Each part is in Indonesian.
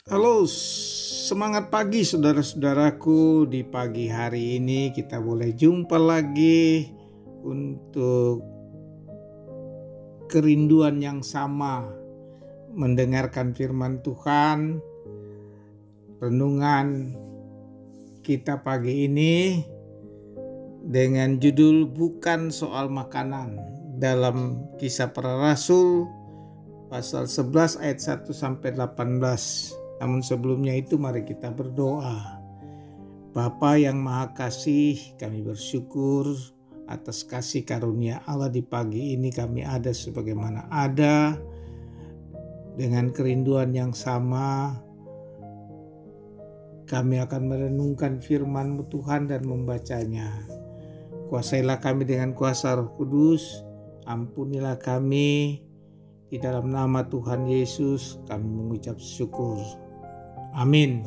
Halo, semangat pagi saudara-saudaraku. Di pagi hari ini kita boleh jumpa lagi untuk kerinduan yang sama, mendengarkan firman Tuhan. Renungan kita pagi ini dengan judul Bukan Soal Makanan, dalam Kisah Para Rasul pasal 11 ayat 1 sampai 18. Namun sebelumnya itu mari kita berdoa. Bapa yang Maha Kasih, kami bersyukur atas kasih karunia Allah di pagi ini kami ada sebagaimana ada, dengan kerinduan yang sama. Kami akan merenungkan firman-Mu Tuhan dan membacanya. Kuasailah kami dengan kuasa Roh Kudus, ampunilah kami. Di dalam nama Tuhan Yesus kami mengucap syukur. Amin.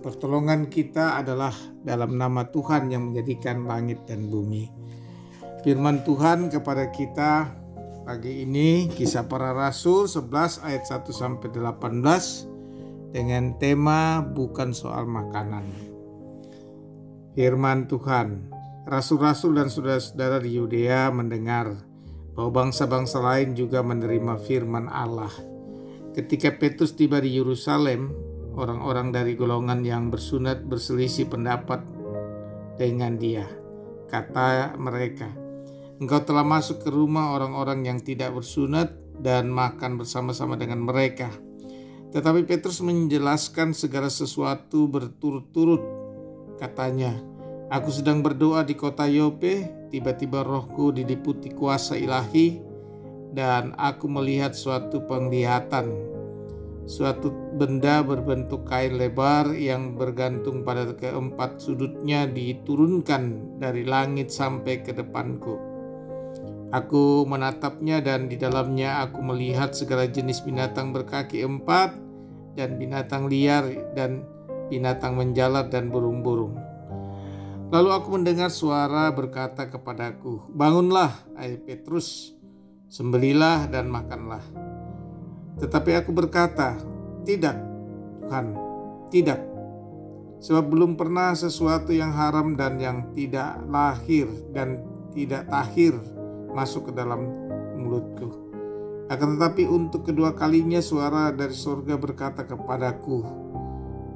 Pertolongan kita adalah dalam nama Tuhan yang menjadikan langit dan bumi. Firman Tuhan kepada kita pagi ini, Kisah Para Rasul 11 ayat 1 sampai 18 dengan tema Bukan Soal Makanan. Firman Tuhan, rasul-rasul dan saudara-saudara di Yudea mendengar bahwa bangsa-bangsa lain juga menerima firman Allah. Ketika Petrus tiba di Yerusalem, orang-orang dari golongan yang bersunat berselisih pendapat dengan dia. Kata mereka, "Engkau telah masuk ke rumah orang-orang yang tidak bersunat dan makan bersama-sama dengan mereka." Tetapi Petrus menjelaskan segala sesuatu berturut-turut. Katanya, "Aku sedang berdoa di kota Yope, tiba-tiba rohku diliputi kuasa ilahi, dan aku melihat suatu penglihatan. Suatu benda berbentuk kain lebar yang bergantung pada keempat sudutnya diturunkan dari langit sampai ke depanku. Aku menatapnya dan di dalamnya aku melihat segala jenis binatang berkaki empat dan binatang liar dan binatang menjalar dan burung-burung. Lalu aku mendengar suara berkata kepadaku, 'Bangunlah, hai Petrus, sembelilah dan makanlah.' Tetapi aku berkata, 'Tidak, Tuhan, tidak. Sebab belum pernah sesuatu yang haram dan yang tidak lahir dan tidak tahir masuk ke dalam mulutku.' Akan tetapi untuk kedua kalinya suara dari surga berkata kepadaku,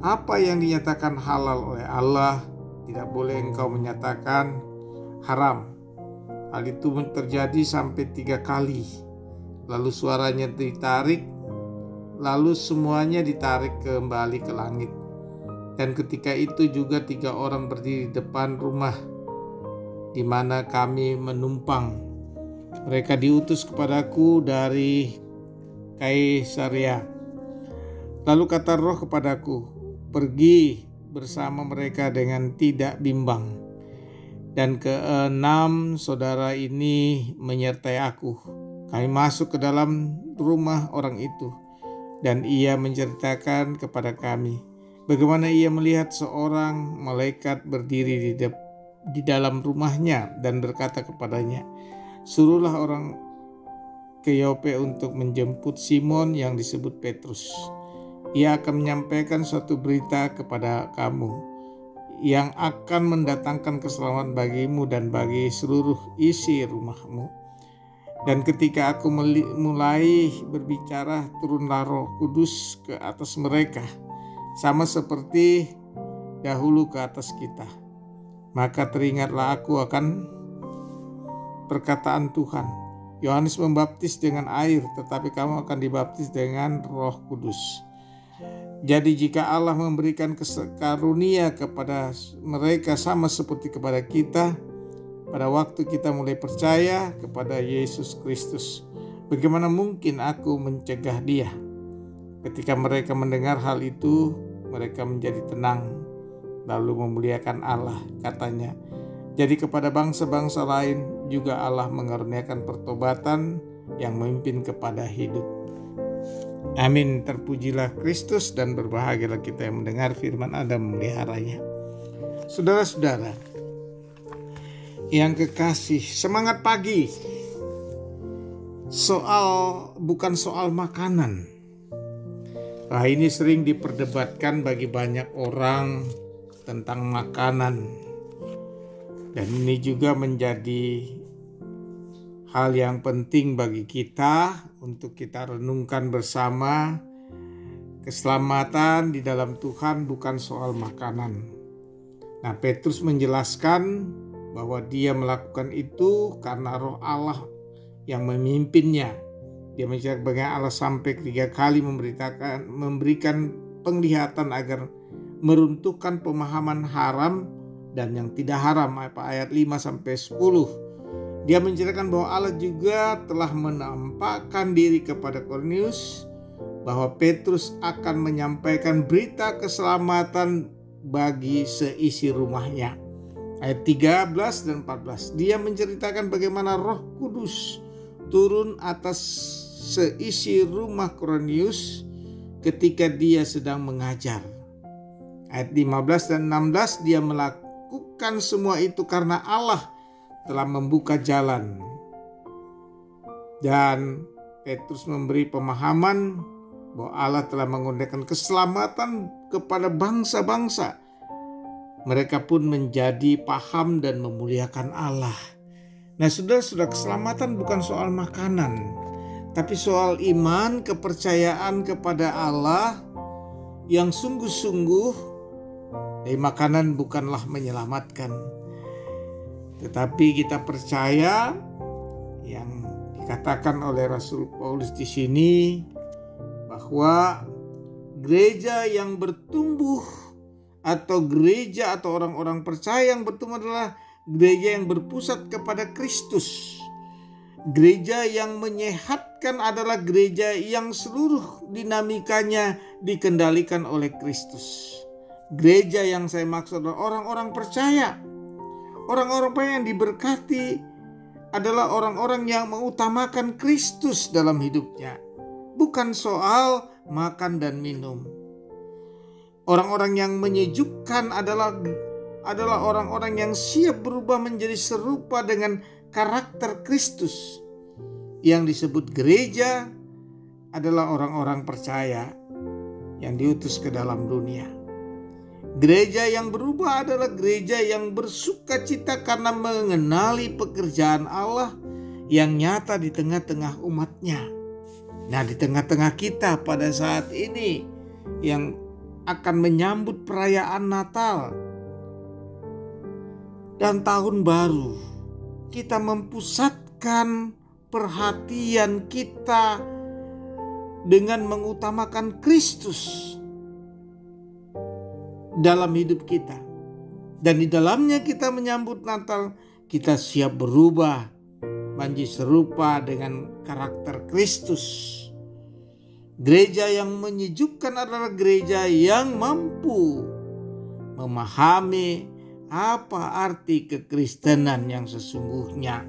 'Apa yang dinyatakan halal oleh Allah, tidak boleh engkau menyatakan haram.' Hal itu terjadi sampai 3 kali. Lalu suaranya ditarik, lalu semuanya ditarik kembali ke langit. Dan ketika itu juga 3 orang berdiri di depan rumah di mana kami menumpang. Mereka diutus kepadaku dari Kaisarea. Lalu kata Roh kepadaku, 'Pergi bersama mereka dengan tidak bimbang.' Dan 6 saudara ini menyertai aku. Kami masuk ke dalam rumah orang itu, dan ia menceritakan kepada kami bagaimana ia melihat seorang malaikat berdiri di dalam rumahnya dan berkata kepadanya, 'Suruhlah orang ke Yope untuk menjemput Simon yang disebut Petrus. Ia akan menyampaikan suatu berita kepada kamu yang akan mendatangkan keselamatan bagimu dan bagi seluruh isi rumahmu.' Dan ketika aku mulai berbicara, turunlah Roh Kudus ke atas mereka, sama seperti dahulu ke atas kita. Maka teringatlah aku akan perkataan Tuhan. Yohanes membaptis dengan air, tetapi kamu akan dibaptis dengan Roh Kudus. Jadi jika Allah memberikan karunia kepada mereka sama seperti kepada kita, pada waktu kita mulai percaya kepada Yesus Kristus, bagaimana mungkin aku mencegah dia?" Ketika mereka mendengar hal itu, mereka menjadi tenang, lalu memuliakan Allah. Katanya, "Jadi kepada bangsa-bangsa lain juga Allah mengaruniakan pertobatan yang memimpin kepada hidup." Amin. Terpujilah Kristus dan berbahagialah kita yang mendengar firman Allah dan memeliharanya. Saudara-saudara yang kekasih, semangat pagi. Bukan soal makanan. Nah, ini sering diperdebatkan bagi banyak orang tentang makanan. Dan ini juga menjadi hal yang penting bagi kita untuk kita renungkan bersama. Keselamatan di dalam Tuhan bukan soal makanan. Nah, Petrus menjelaskan bahwa dia melakukan itu karena Roh Allah yang memimpinnya. Dia menceritakan bagaimana Allah sampai 3 kali memberikan penglihatan agar meruntuhkan pemahaman haram dan yang tidak haram, ayat 5-10. Dia menceritakan bahwa Allah juga telah menampakkan diri kepada Kornelius bahwa Petrus akan menyampaikan berita keselamatan bagi seisi rumahnya. Ayat 13 dan 14. Dia menceritakan bagaimana Roh Kudus turun atas seisi rumah Kornelius ketika dia sedang mengajar. Ayat 15 dan 16, dia melakukan semua itu karena Allah telah membuka jalan. Dan Petrus memberi pemahaman bahwa Allah telah mengurniakan keselamatan kepada bangsa-bangsa. Mereka pun menjadi paham dan memuliakan Allah. Nah, saudara-saudara, keselamatan bukan soal makanan, tapi soal iman, kepercayaan kepada Allah yang sungguh-sungguh. Makanan bukanlah menyelamatkan, tetapi kita percaya yang dikatakan oleh Rasul Paulus di sini, bahwa gereja yang bertumbuh atau gereja atau orang-orang percaya yang bertumbuh adalah gereja yang berpusat kepada Kristus. Gereja yang menyehatkan adalah gereja yang seluruh dinamikanya dikendalikan oleh Kristus. Gereja yang saya maksud adalah orang-orang percaya. Orang-orang percaya yang diberkati adalah orang-orang yang mengutamakan Kristus dalam hidupnya. Bukan soal makan dan minum. Orang-orang yang menyejukkan adalah orang-orang yang siap berubah menjadi serupa dengan karakter Kristus. Yang disebut gereja adalah orang-orang percaya yang diutus ke dalam dunia. Gereja yang berubah adalah gereja yang bersuka cita karena mengenali pekerjaan Allah yang nyata di tengah-tengah umatnya. Nah, di tengah-tengah kita pada saat ini yang akan menyambut perayaan Natal dan Tahun Baru, kita mempusatkan perhatian kita dengan mengutamakan Kristus dalam hidup kita. Dan di dalamnya kita menyambut Natal, kita siap berubah menjadi serupa dengan karakter Kristus. Gereja yang menyejukkan adalah gereja yang mampu memahami apa arti kekristenan yang sesungguhnya,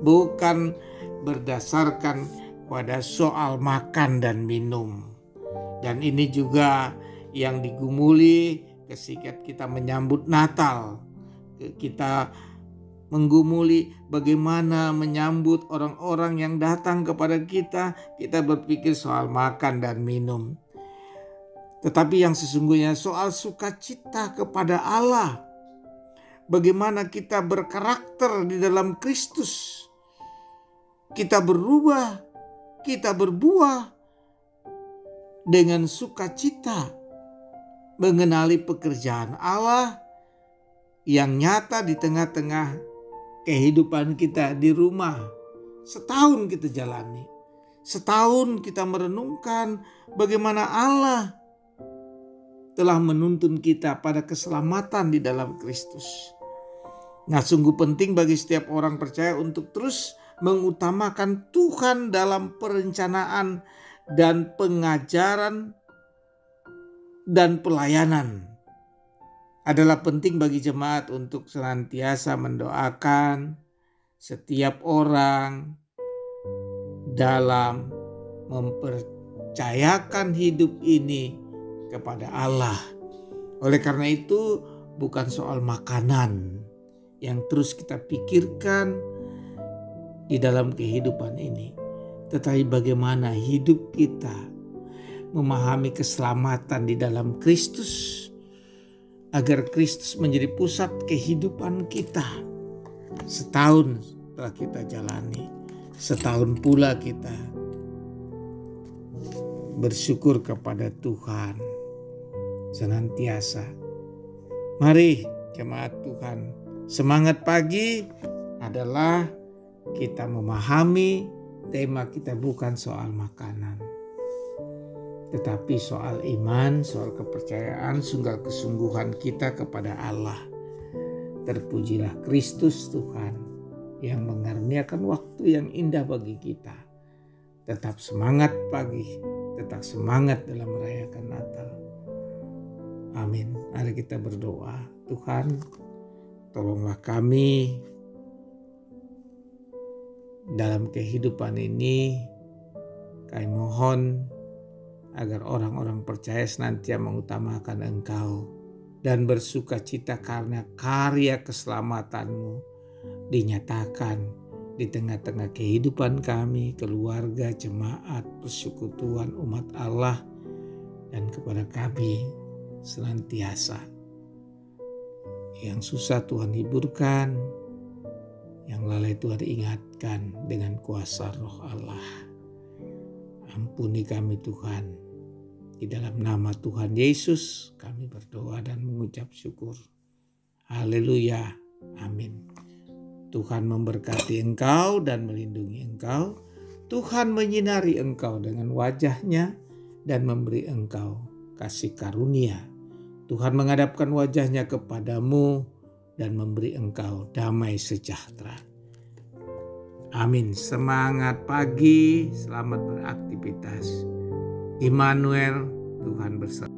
bukan berdasarkan pada soal makan dan minum. Dan ini juga yang digumuli ketika kita menyambut Natal. Kita menggumuli bagaimana menyambut orang-orang yang datang kepada kita. Kita berpikir soal makan dan minum. Tetapi yang sesungguhnya soal sukacita kepada Allah. Bagaimana kita berkarakter di dalam Kristus. Kita berubah, kita berbuah dengan sukacita. Mengenali pekerjaan Allah yang nyata di tengah-tengah kehidupan kita di rumah. Setahun kita jalani. Setahun kita merenungkan bagaimana Allah telah menuntun kita pada keselamatan di dalam Kristus. Nah, sungguh penting bagi setiap orang percaya untuk terus mengutamakan Tuhan dalam perencanaan dan pengajaran dan pelayanan. Adalah penting bagi jemaat untuk senantiasa mendoakan setiap orang dalam mempercayakan hidup ini kepada Allah. Oleh karena itu, bukan soal makanan yang terus kita pikirkan di dalam kehidupan ini, tetapi bagaimana hidup kita memahami keselamatan di dalam Kristus, agar Kristus menjadi pusat kehidupan kita. Setahun telah kita jalani, setahun pula kita bersyukur kepada Tuhan senantiasa. Mari jemaat Tuhan, semangat pagi adalah kita memahami tema kita bukan soal makanan, tetapi soal iman, soal kepercayaan, soal kesungguhan kita kepada Allah. Terpujilah Kristus Tuhan yang mengaruniakan waktu yang indah bagi kita. Tetap semangat pagi, tetap semangat dalam merayakan Natal. Amin. Mari kita berdoa. Tuhan, tolonglah kami dalam kehidupan ini. Kami mohon agar orang-orang percaya senantiasa mengutamakan Engkau dan bersuka cita karena karya keselamatan-Mu dinyatakan di tengah-tengah kehidupan kami, keluarga, jemaat, persekutuan umat Allah, dan kepada kami senantiasa. Yang susah Tuhan hiburkan, yang lalai Tuhan ingatkan dengan kuasa Roh Allah. Ampuni kami Tuhan. Di dalam nama Tuhan Yesus kami berdoa dan mengucap syukur. Haleluya. Amin. Tuhan memberkati engkau dan melindungi engkau. Tuhan menyinari engkau dengan wajah-Nya dan memberi engkau kasih karunia. Tuhan menghadapkan wajah-Nya kepadamu dan memberi engkau damai sejahtera. Amin. Semangat pagi, selamat beraktivitas. Immanuel, Tuhan bersama.